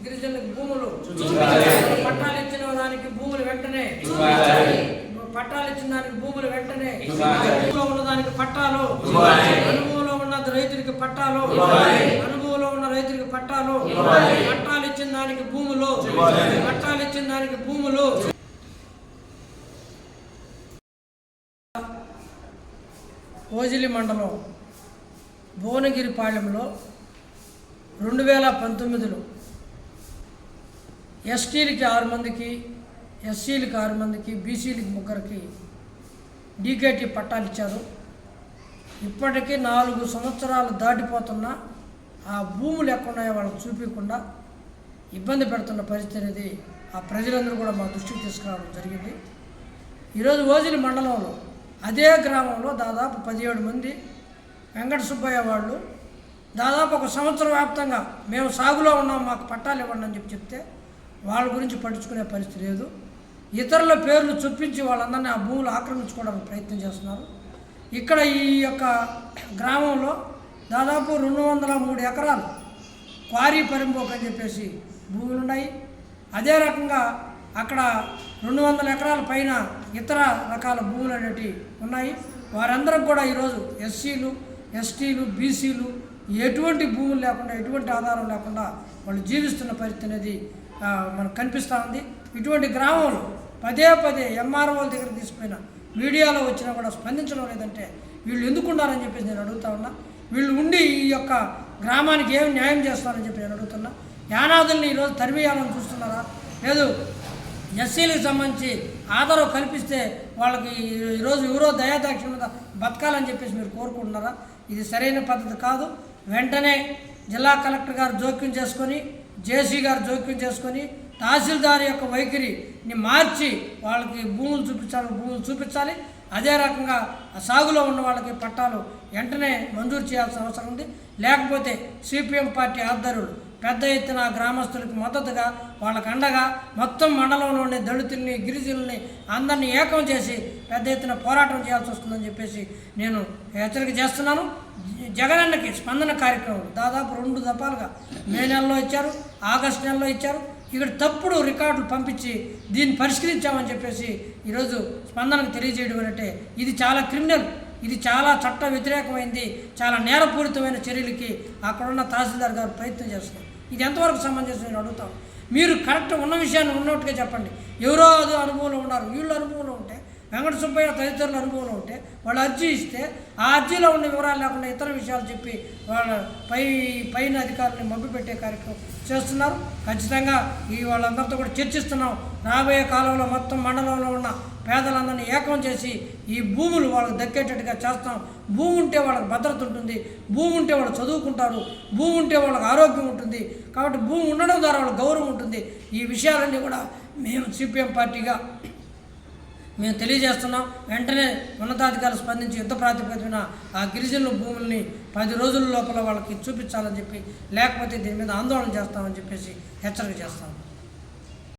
గిరిజనులకు భూములు పట్టాలు ఇచ్చిన దానికి భూములు వెంటనే పట్టాలు ఇచ్చిన దానికి భూములు వెంటనే అనుభవంలో ఉన్నదానికి పట్టాలు అనుభవంలో ఉన్న రైతులకి పట్టాలు అనుభవంలో ఉన్న రైతులకి పట్టాలు పట్టాలు ఇచ్చిన దానికి భూములు పట్టాలు ఇచ్చిన దానికి భూములు. ఓజిలి మండలం భువనగిరిపాళెంలో 2019లో ఎస్టీలకి 6 మందికి, ఎస్సీలకి 6 మందికి, బీసీలకి 3కి డీకేటీ పట్టాలు ఇచ్చారు. ఇప్పటికీ 4 సంవత్సరాలు దాటిపోతున్నా ఆ భూములు ఎక్కడున్నాయో వాళ్ళకి చూపించకుండా ఇబ్బంది పెడుతున్న పరిస్థితి అనేది ఆ ప్రజలందరూ కూడా మా దృష్టికి తీసుకురావడం జరిగింది. ఈరోజు ఓజిలి మండలంలో అదే గ్రామంలో దాదాపు 17 మంది వెంకట సుబ్బయ్య వాళ్ళు దాదాపు 1 సంవత్సరం వ్యాప్తంగా మేము సాగులో ఉన్నాం, మాకు పట్టాలు ఇవ్వండి అని చెప్తే వాళ్ళ గురించి పట్టించుకునే పరిస్థితి లేదు. ఇతరుల పేర్లు చొప్పించి వాళ్ళందరినీ ఆ భూములు ఆక్రమించుకోవడానికి ప్రయత్నం చేస్తున్నారు. ఇక్కడ ఈ యొక్క గ్రామంలో దాదాపు 203 ఎకరాలు క్వారీ పరింపోక అని చెప్పేసి భూములు ఉన్నాయి. అదే రకంగా అక్కడ 200 ఎకరాల పైన ఇతర రకాల భూములు అనేటివి ఉన్నాయి. వారందరికి కూడా ఈరోజు ఎస్సీలు, ఎస్టీలు, బీసీలు ఎటువంటి భూములు లేకుండా, ఎటువంటి ఆధారం లేకుండా వాళ్ళు జీవిస్తున్న పరిస్థితి అనేది మనకు కనిపిస్తూ ఉంది. ఇటువంటి గ్రామంలో పదే ఎంఆర్ఓల దగ్గర తీసుకుపోయిన మీడియాలో వచ్చినా కూడా స్పందించడం లేదంటే వీళ్ళు ఎందుకు ఉండాలని చెప్పేసి నేను అడుగుతా ఉన్నా. వీళ్ళు ఉండి ఈ యొక్క గ్రామానికి ఏమి న్యాయం చేస్తారని చెప్పి నేను అడుగుతున్నా. యానాదుల్ని ఈరోజు తరివేయాలని చూస్తున్నారా? లేదు ఎస్సీలకు సంబంధించి ఆధారం కల్పిస్తే వాళ్ళకి ఈరోజు ఎవరో దయాదాక్షిణ మీద బతకాలని చెప్పేసి మీరు కోరుకుంటున్నారా? ఇది సరైన పద్ధతి కాదు. వెంటనే జిల్లా కలెక్టర్ గారు జోక్యం చేసుకొని, జేసీ గారు జోక్యం చేసుకొని తహసీల్దార్ యొక్క వైఖరిని మార్చి వాళ్ళకి భూములు చూపించాలి. అదే రకంగా సాగులో ఉన్న వాళ్ళకి పట్టాలు వెంటనే మంజూరు చేయాల్సిన అవసరం ఉంది. లేకపోతే సిపిఎం పార్టీ ఆధ్వర్యులు పెద్ద ఎత్తున గ్రామస్తులకు మద్దతుగా, వాళ్ళకు అండగా మొత్తం మండలంలో ఉండే దళితుల్ని, గిరిజనుల్ని అందరినీ ఏకం చేసి పెద్ద ఎత్తున పోరాటం చేయాల్సి వస్తుందని చెప్పేసి నేను హెచ్చరిక చేస్తున్నాను. జగనన్నకి స్పందన కార్యక్రమం దాదాపు 2 దఫాలుగా మే నెలలో ఇచ్చారు, ఆగస్టు నెలలో ఇచ్చారు. ఇక్కడ తప్పుడు రికార్డులు పంపించి దీన్ని పరిష్కరించామని చెప్పేసి ఈరోజు స్పందనకు తెలియజేయడం అంటే ఇది చాలా క్రిమినల్, ఇది చాలా చట్ట వ్యతిరేకమైంది, చాలా నేరపూరితమైన చర్యలకి అక్కడున్న తహసీల్దార్ గారు ప్రయత్నం చేస్తున్నారు. ఇది ఎంతవరకు సంబంధించి నేను అడుగుతాను. మీరు కరెక్ట్ ఉన్న విషయాన్ని ఉన్నట్టుగా చెప్పండి. ఎవరో అది అనుభవంలో ఉన్నారు, వీళ్ళు అనుభవంలో ఉంటే, వెంకట సుబ్బయ్య తదితరుల అనుభవంలో ఉంటే వాళ్ళు అర్జీ ఇస్తే ఆ అర్జీలో ఉన్న వివరాలు లేకుండా ఇతర విషయాలు చెప్పి వాళ్ళ పైన అధికారులను మభ్యపెట్టే కార్యక్రమం చేస్తున్నారు. ఖచ్చితంగా వాళ్ళందరితో కూడా చర్చిస్తున్నాం. రాబోయే కాలంలో మొత్తం మండలంలో ఉన్న పేదలందరినీ ఏకం చేసి ఈ భూములు వాళ్ళకి దక్కేటట్టుగా చేస్తాం. భూమి ఉంటే వాళ్ళకి భద్రత ఉంటుంది, భూమి ఉంటే వాళ్ళు చదువుకుంటారు, భూమి ఉంటే వాళ్ళకి ఆరోగ్యం ఉంటుంది. కాబట్టి భూమి ఉండడం ద్వారా వాళ్ళకి గౌరవం ఉంటుంది. ఈ విషయాలన్నీ కూడా మేము సిపిఎం పార్టీగా మేము తెలియజేస్తున్నాం. వెంటనే ఉన్నతాధికారులు స్పందించి యుద్ధ ప్రాతిపదికన ఆ గిరిజనుల భూముల్ని 10 రోజుల లోపల వాళ్ళకి చూపించాలని చెప్పి, లేకపోతే దీని మీద ఆందోళన చేస్తామని చెప్పేసి హెచ్చరిక చేస్తాం.